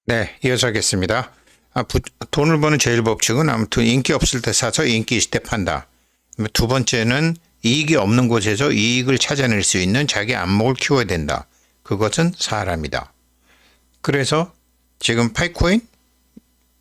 네, 이어서 하겠습니다. 돈을 버는 제일 법칙은 아무튼 인기 없을 때 사서 인기 있을 때 판다. 두 번째는 이익이 없는 곳에서 이익을 찾아낼 수 있는 자기 안목을 키워야 된다. 그것은 사람이다. 그래서 지금 파이코인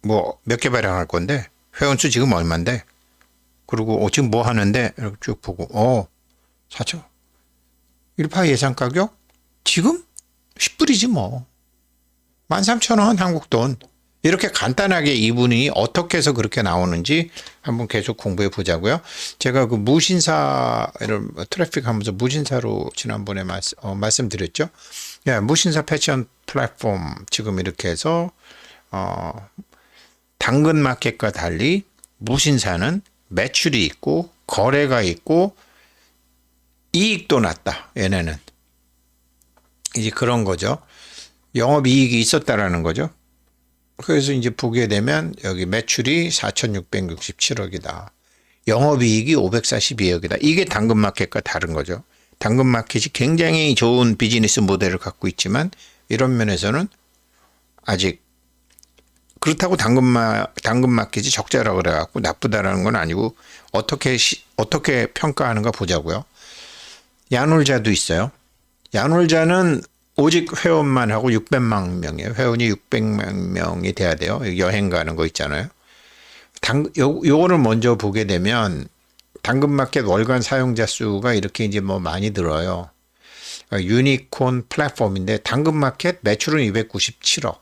뭐 몇 개 발행할 건데 회원수 지금 얼만데 그리고 지금 뭐 하는데 이렇게 쭉 보고 사죠. 1파 예상 가격 지금 10불이지 뭐. 13,000원 한국 돈. 이렇게 간단하게 이분이 어떻게 해서 그렇게 나오는지 한번 계속 공부해 보자고요. 제가 그 무신사를 트래픽 하면서 무신사로 지난번에 말씀드렸죠. 예, 무신사 패션 플랫폼 지금 이렇게 해서 당근마켓과 달리 무신사는 매출이 있고 거래가 있고 이익도 낮다. 얘네는 이제 그런 거죠. 영업이익이 있었다라는 거죠. 그래서 이제 보게 되면 여기 매출이 4,667억이다. 영업이익이 542억이다. 이게 당근마켓과 다른 거죠. 당근마켓이 굉장히 좋은 비즈니스 모델을 갖고 있지만 이런 면에서는 아직 그렇다고 당근마켓이 적자라고 그래갖고 나쁘다라는 건 아니고 어떻게 평가하는가 보자고요. 야놀자도 있어요. 야놀자는 오직 회원만 하고 600만 명이에요. 회원이 600만 명이 돼야 돼요. 여행 가는 거 있잖아요. 요거를 먼저 보게 되면 당근마켓 월간 사용자 수가 이렇게 이제 뭐 많이 들어요. 유니콘 플랫폼인데 당근마켓 매출은 297억.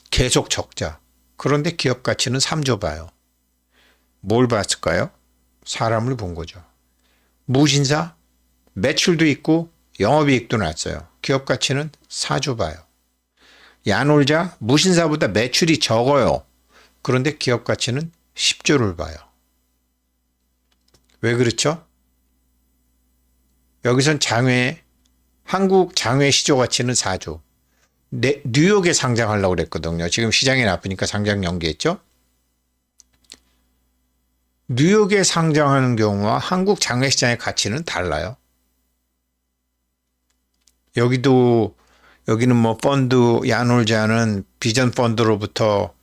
계속 적자. 그런데 기업 가치는 3조 봐요. 뭘 봤을까요? 사람을 본 거죠. 무신사 매출도 있고 영업이익도 났어요. 기업 가치는 4조 봐요. 야놀자 무신사보다 매출이 적어요. 그런데 기업 가치는 10조를 봐요. 왜 그렇죠? 여기선 한국 장외 시조 가치는 4조. 뉴욕에 상장하려고 그랬거든요. 지금 시장이 나쁘니까 상장 연기했죠. 뉴욕에 상장하는 경우와 한국 장외 시장의 가치는 달라요. 여기는 뭐 펀드, 야놀자는 비전 펀드로부터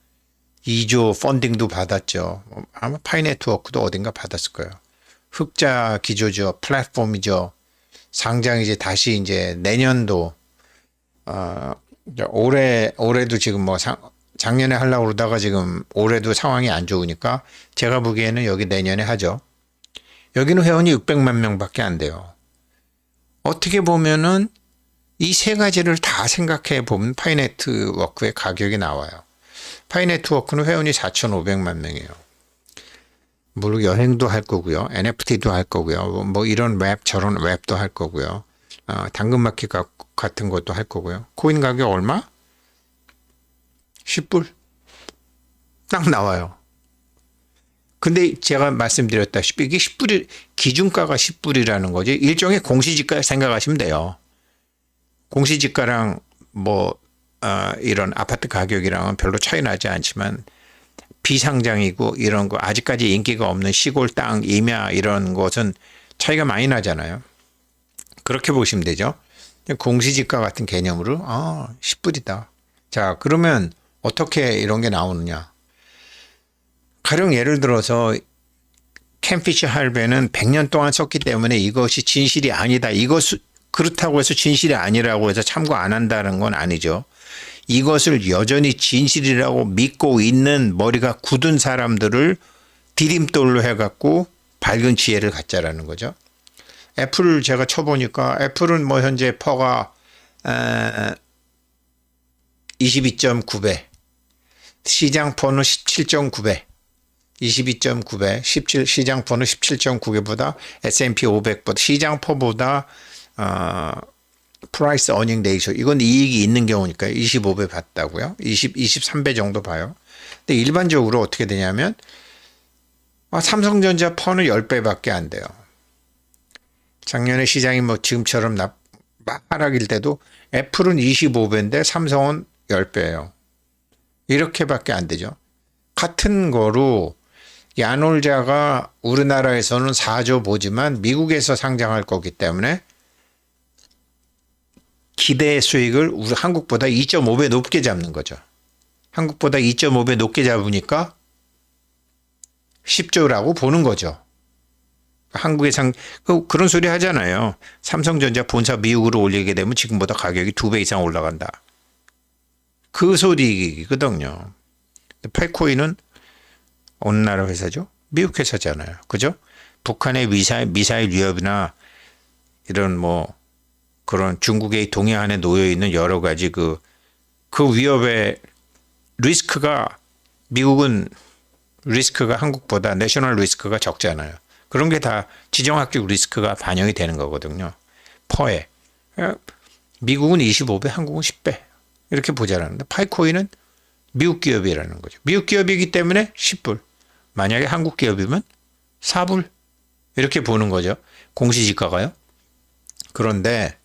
2조 펀딩도 받았죠. 아마 파이네트워크도 어딘가 받았을 거예요. 흑자 기조죠. 플랫폼이죠. 상장 이제 다시 이제 내년도, 올해도 지금 뭐 작년에 하려고 그러다가 지금 올해도 상황이 안 좋으니까 제가 보기에는 여기 내년에 하죠. 여기는 회원이 600만 명밖에 안 돼요. 어떻게 보면은 이 세 가지를 다 생각해 보면 파이네트워크의 가격이 나와요. 파이네트워크는 회원이 4,500만 명이에요. 물론 여행도 할 거고요. NFT도 할 거고요. 뭐 이런 웹 저런 웹도 할 거고요. 당근마켓 같은 것도 할 거고요. 코인 가격 얼마? 10불. 딱 나와요. 근데 제가 말씀드렸다시피 이게 10불이 기준가가 10불이라는 거지. 일종의 공시지가 생각하시면 돼요. 공시지가랑 뭐 이런 아파트 가격이랑은 별로 차이 나지 않지만 비상장이고 이런 거 아직까지 인기가 없는 시골 땅 임야 이런 것은 차이가 많이 나잖아요. 그렇게 보시면 되죠. 공시지가 같은 개념으로 10불이다. 자, 그러면 어떻게 이런 게 나오느냐. 가령 예를 들어서 캠피시 할배는 100년 동안 썼기 때문에 이것이 진실이 아니다. 그렇다고 해서 진실이 아니라고 해서 참고 안 한다는 건 아니죠. 이것을 여전히 진실이라고 믿고 있는 머리가 굳은 사람들을 디딤돌로 해갖고 밝은 지혜를 갖자라는 거죠. 애플을 제가 쳐보니까 애플은 뭐 현재 퍼가 22.9배, 시장 퍼는 17.9배, 22.9배, 시장 퍼는 17.9배보다 S&P 500보다 시장 퍼보다 프라이스 어닝 레이쇼 이건 이익이 있는 경우니까 25배 봤다고요. 23배 정도 봐요. 근데 일반적으로 어떻게 되냐면 삼성전자 퍼는 10배밖에 안 돼요. 작년에 시장이 뭐 지금처럼 하락일 때도 애플은 25배인데 삼성은 10배예요. 이렇게밖에 안 되죠. 같은 거로 야놀자가 우리나라에서는 4조 보지만 미국에서 상장할 거기 때문에 기대 수익을 우리 한국보다 2.5배 높게 잡는 거죠. 한국보다 2.5배 높게 잡으니까 10조라고 보는 거죠. 한국의 그런 소리 하잖아요. 삼성전자 본사 미국으로 올리게 되면 지금보다 가격이 2배 이상 올라간다. 그 소리거든요. 팔코인은 어느 나라 회사죠? 미국 회사잖아요. 그죠? 북한의 미사일 위협이나 이런 뭐 그런 중국의 동해안에 놓여 있는 여러 가지 그 위협의 리스크가 미국은 리스크가 한국보다 내셔널 리스크가 적잖아요. 그런 게 다 지정학적 리스크가 반영이 되는 거거든요. 퍼에. 미국은 25배, 한국은 10배. 이렇게 보자라는데 파이코인은 미국 기업이라는 거죠. 미국 기업이기 때문에 10불. 만약에 한국 기업이면 4불. 이렇게 보는 거죠. 공시지가가요. 그런데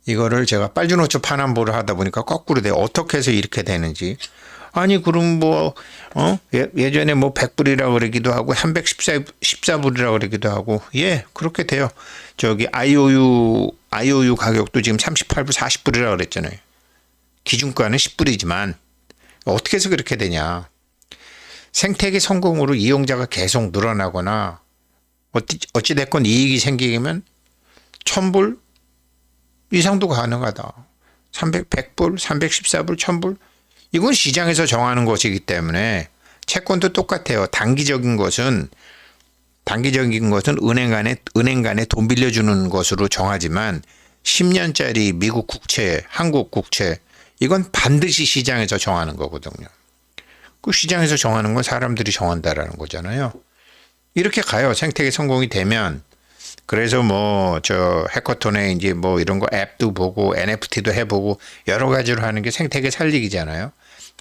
이거를 제가 빨주노초 파남보를 하다 보니까 거꾸로 돼요. 어떻게 해서 이렇게 되는지. 아니 그럼 뭐 예전에 뭐 100불이라고 그러기도 하고 314불이라고 그러기도 하고 예 그렇게 돼요. 저기 IOU 가격도 지금 38불 40불이라고 그랬잖아요. 기준가는 10불이지만 어떻게 해서 그렇게 되냐. 생태계 성공으로 이용자가 계속 늘어나거나 어찌됐건 이익이 생기면 1000불 이상도 가능하다. 100불, 314불, 1000불 이건 시장에서 정하는 것이기 때문에 채권도 똑같아요. 단기적인 것은 은행 간에 돈 빌려주는 것으로 정하지만 10년짜리 미국 국채, 한국 국채 이건 반드시 시장에서 정하는 거거든요. 그 시장에서 정하는 건 사람들이 정한다라는 거잖아요. 이렇게 가요. 생태계 성공이 되면. 그래서 뭐 저 해커톤에 이제 뭐 이런 거 앱도 보고 NFT도 해보고 여러 가지로 하는 게 생태계 살리기잖아요.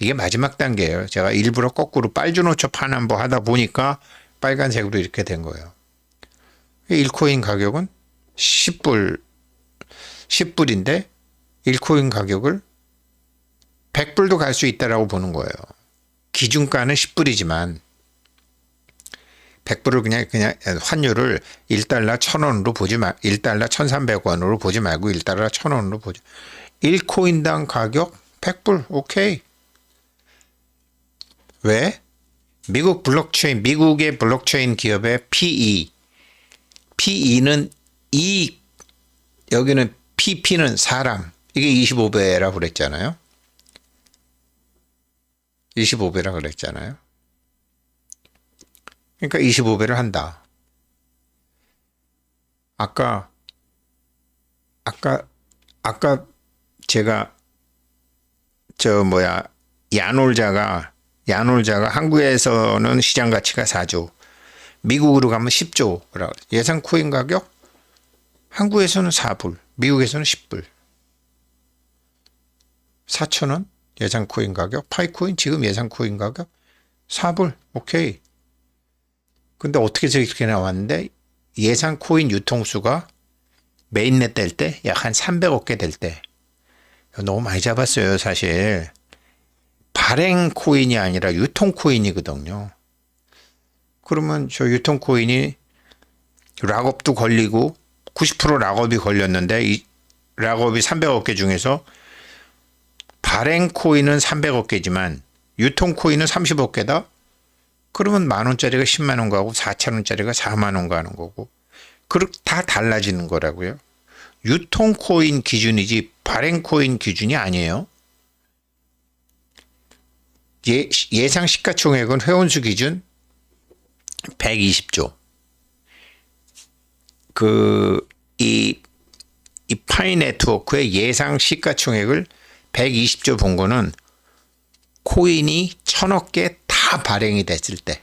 이게 마지막 단계예요. 제가 일부러 거꾸로 빨주노초 파남보 하다 보니까 빨간색으로 이렇게 된 거예요. 1코인 가격은 10불인데 1코인 가격을 100불도 갈 수 있다라고 보는 거예요. 기준가는 10불이지만 100불을 그냥 환율을 1달러 1000원으로 보지 마. 1달러 1300원으로 보지 말고 1달러 1000원으로 보죠. 1코인당 가격 100불. 오케이. 왜? 미국의 블록체인 기업의 PE는 이익, 여기는 PP는 사람. 이게 25배라고 그랬잖아요. 25배라고 그랬잖아요. 그러니까 25배를 한다. 아까 제가 야놀자가 한국에서는 시장 가치가 4조, 미국으로 가면 10조라고. 예상 코인 가격 한국에서는 4불, 미국에서는 10불. 4,000원 예상 코인 가격, 파이코인 지금 예상 코인 가격 4불. 오케이. 근데 어떻게 해서 이렇게 나왔는데 예상 코인 유통수가 메인넷 될 때 약 한 300억 개 될 때 너무 많이 잡았어요. 사실 발행 코인이 아니라 유통 코인이거든요. 그러면 저 유통 코인이 락업도 걸리고 90% 락업이 걸렸는데 이 락업이 300억 개 중에서 발행 코인은 300억 개지만 유통 코인은 30억 개다. 그러면 10,000원짜리가 100,000원 가고 4,000원짜리가 40,000원 가는 거고 그렇게 다 달라지는 거라고요. 유통 코인 기준이지 발행 코인 기준이 아니에요. 예상 시가총액은 회원수 기준 120조. 이 파이 네트워크의 예상 시가총액을 120조 본 거는 코인이 1,000억 개 다 발행이 됐을 때,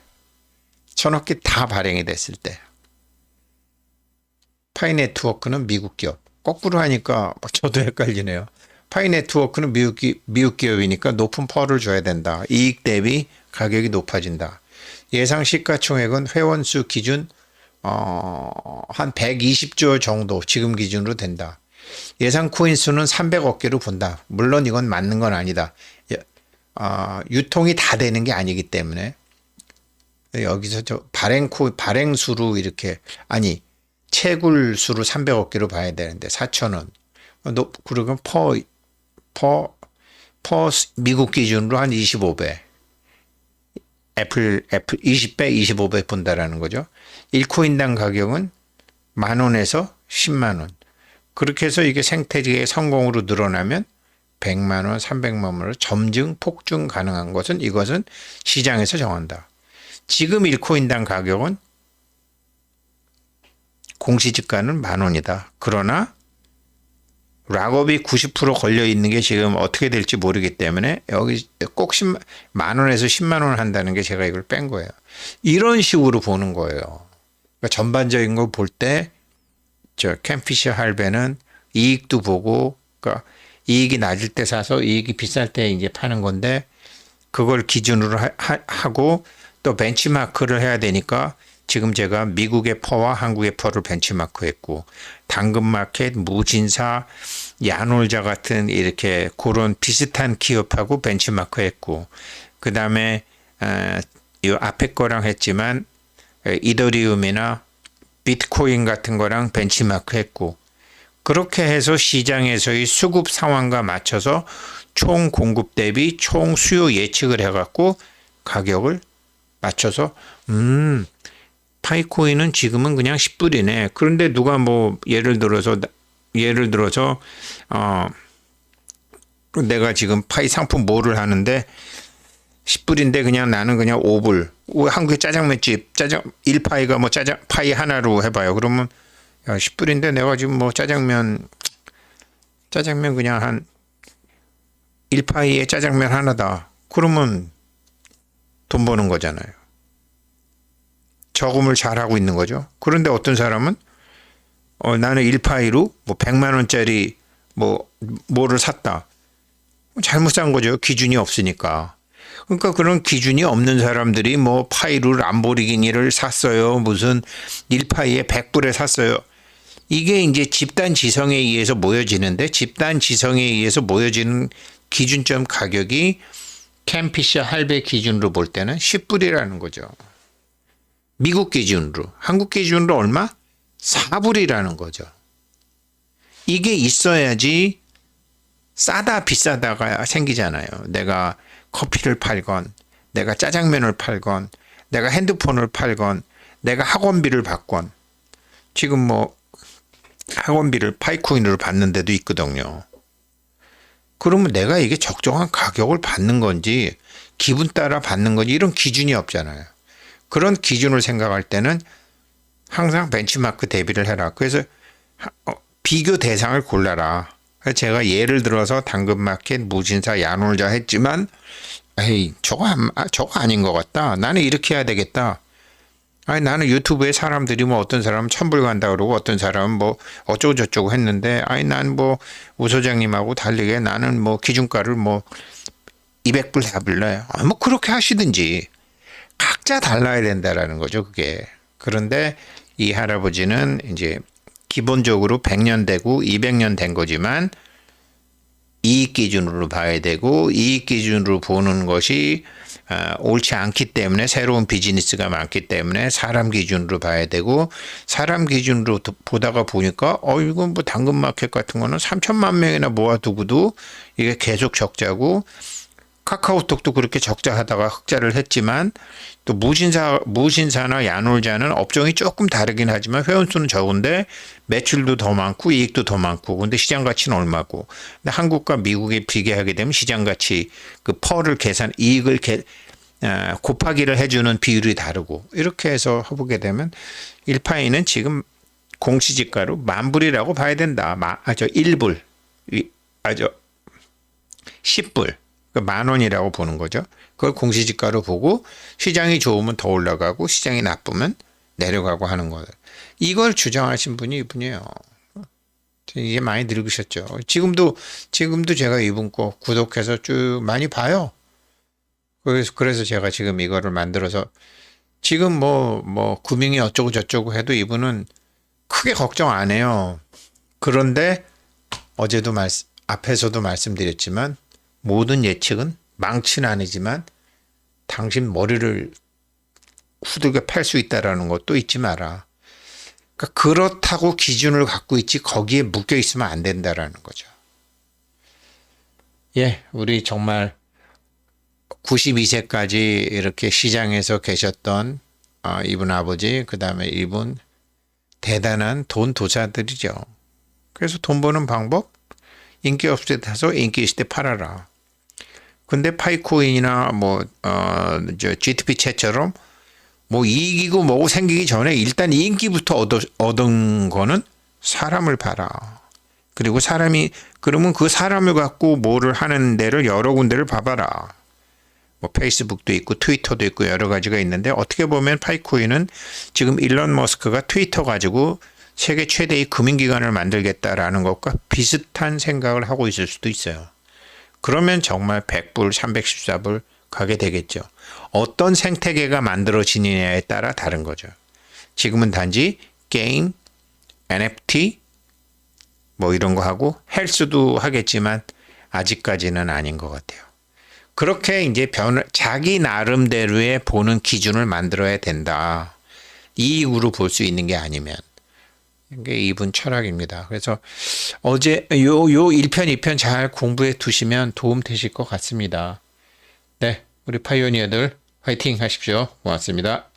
1,000억 개 다 발행이 됐을 때. 파이 네트워크는 미국 기업. 거꾸로 하니까 저도 헷갈리네요. 파이 네트워크는 미국 기업이니까 높은 펄을 줘야 된다. 이익 대비 가격이 높아진다. 예상 시가총액은 회원수 기준 한 120조 정도 지금 기준으로 된다. 예상 코인 수는 300억 개로 본다. 물론 이건 맞는 건 아니다. 유통이 다 되는 게 아니기 때문에 여기서 저 발행수로 이렇게 채굴수로 300억 개로 봐야 되는데 4,000원 그러면 퍼 미국 기준으로 한 25배. 애플 20배, 25배 본다라는 거죠. 1코인당 가격은 10,000원에서 10만 원. 그렇게 해서 이게 생태계의 성공으로 늘어나면 100만 원, 300만 원으로 점증, 폭증 가능한 것은 이것은 시장에서 정한다. 지금 1코인당 가격은 공시지가는 10,000원이다. 그러나 락업이 90% 걸려 있는 게 지금 어떻게 될지 모르기 때문에 여기 꼭 10만 원에서 10만 원 한다는 게 제가 이걸 뺀 거예요. 이런 식으로 보는 거예요. 그러니까 전반적인 거 볼 때 저 캠피셔 할배는 이익도 보고, 그러니까 이익이 낮을 때 사서 이익이 비쌀 때 이제 파는 건데 그걸 기준으로 하고 또 벤치마크를 해야 되니까 지금 제가 미국의 퍼와 한국의 퍼를 벤치마크했고 당근마켓, 무진사, 야놀자 같은 이렇게 그런 비슷한 기업하고 벤치마크했고 그 다음에 이 앞에 거랑 했지만 이더리움이나 비트코인 같은 거랑 벤치마크했고 그렇게 해서 시장에서의 수급 상황과 맞춰서 총 공급 대비 총 수요 예측을 해갖고 가격을 맞춰서 파이코인은 지금은 그냥 10불이네. 그런데 누가 뭐 예를 들어서 내가 지금 파이 상품 뭐를 하는데 10불인데 그냥 나는 그냥 5불. 한국의 짜장면집 1파이가 뭐 파이 하나로 해봐요. 그러면 야 10불인데 내가 지금 뭐 짜장면 그냥 한 1파이에 짜장면 하나다. 그러면 돈 버는 거잖아요. 저금을 잘하고 있는 거죠. 그런데 어떤 사람은 나는 1파이로 뭐 100만 원짜리 뭐를 샀다. 잘못 산 거죠. 기준이 없으니까. 그러니까 그런 기준이 없는 사람들이 뭐 파이로 람보르기니를 샀어요. 무슨 1파이에 100불에 샀어요. 이게 이제 집단 지성에 의해서 모여지는데 집단 지성에 의해서 모여지는 기준점 가격이 캠피셔 할배 기준으로 볼 때는 10불이라는 거죠. 미국 기준으로. 한국 기준으로 얼마? 4불이라는 거죠. 이게 있어야지 싸다 비싸다가 생기잖아요. 내가 커피를 팔건 내가 짜장면을 팔건 내가 핸드폰을 팔건 내가 학원비를 받건 지금 뭐 학원비를 파이코인으로 받는 데도 있거든요. 그러면 내가 이게 적정한 가격을 받는 건지 기분 따라 받는 건지 이런 기준이 없잖아요. 그런 기준을 생각할 때는 항상 벤치마크 대비를 해라. 그래서 비교 대상을 골라라. 제가 예를 들어서 당근마켓, 무진사, 야놀자 했지만 에이 저거 아닌 것 같다. 나는 이렇게 해야 되겠다. 아니 나는 유튜브에 사람들이 뭐 어떤 사람은 1,000불 간다 그러고 어떤 사람은 뭐 어쩌고 저쩌고 했는데 아니 난 뭐 우 소장님하고 달리게 나는 뭐 기준가를 뭐 200불 해볼래. 뭐 그렇게 하시든지 각자 달라야 된다라는 거죠 그게. 그런데 이 할아버지는 이제 기본적으로 100년 되고 200년 된 거지만 이익 기준으로 봐야 되고 이익 기준으로 보는 것이 옳지 않기 때문에 새로운 비즈니스가 많기 때문에 사람 기준으로 봐야 되고 사람 기준으로 보다가 보니까 이건 뭐 당근마켓 같은 거는 3천만 명이나 모아두고도 이게 계속 적자고 카카오톡도 그렇게 적자하다가 흑자를 했지만 또 무신사나 야놀자는 업종이 조금 다르긴 하지만 회원수는 적은데 매출도 더 많고 이익도 더 많고 근데 시장 가치는 얼마고 근데 한국과 미국에 비교하게 되면 시장 가치 그 퍼를 이익을 곱하기를 해주는 비율이 다르고 이렇게 해서 해보게 되면 1파이는 지금 공시지가로 10,000불이라고 봐야 된다. 1불 10불 10,000원이라고 보는 거죠. 그걸 공시지가로 보고 시장이 좋으면 더 올라가고 시장이 나쁘면 내려가고 하는 거예요. 이걸 주장하신 분이 이분이에요. 이제 많이 늙으셨죠. 지금도 제가 이분 거 구독해서 쭉 많이 봐요. 그래서 제가 지금 이거를 만들어서 지금 뭐 금융이 어쩌고 저쩌고 해도 이분은 크게 걱정 안 해요. 그런데 어제도 앞에서도 말씀드렸지만 모든 예측은 망치는 아니지만 당신 머리를 후들겨 팔 수 있다라는 것도 잊지 마라. 그러니까 그렇다고 기준을 갖고 있지 거기에 묶여 있으면 안 된다라는 거죠. 예, 우리 정말 92세까지 이렇게 시장에서 계셨던 이분 아버지, 그 다음에 이분 대단한 돈 도사들이죠. 그래서 돈 버는 방법? 인기 없을 때 사서 인기 있을 때 팔아라. 근데 파이코인이나 GTP 채처럼 뭐 이익이고 뭐고 생기기 전에 일단 인기부터 얻은 거는 사람을 봐라. 그리고 그러면 그 사람을 갖고 뭐를 하는 데를 여러 군데를 봐봐라. 뭐 페이스북도 있고 트위터도 있고 여러 가지가 있는데 어떻게 보면 파이코인은 지금 일론 머스크가 트위터 가지고 세계 최대의 금융기관을 만들겠다라는 것과 비슷한 생각을 하고 있을 수도 있어요. 그러면 정말 100불, 314불 가게 되겠죠. 어떤 생태계가 만들어지느냐에 따라 다른 거죠. 지금은 단지 게임, NFT 뭐 이런 거 하고 헬스도 하겠지만 아직까지는 아닌 것 같아요. 그렇게 이제 자기 나름대로의 보는 기준을 만들어야 된다. 이익으로 볼 수 있는 게 아니면. 이게 이분 철학입니다. 그래서 어제 요 1편, 2편 잘 공부해 두시면 도움 되실 것 같습니다. 네, 우리 파이오니어들 화이팅 하십시오. 고맙습니다.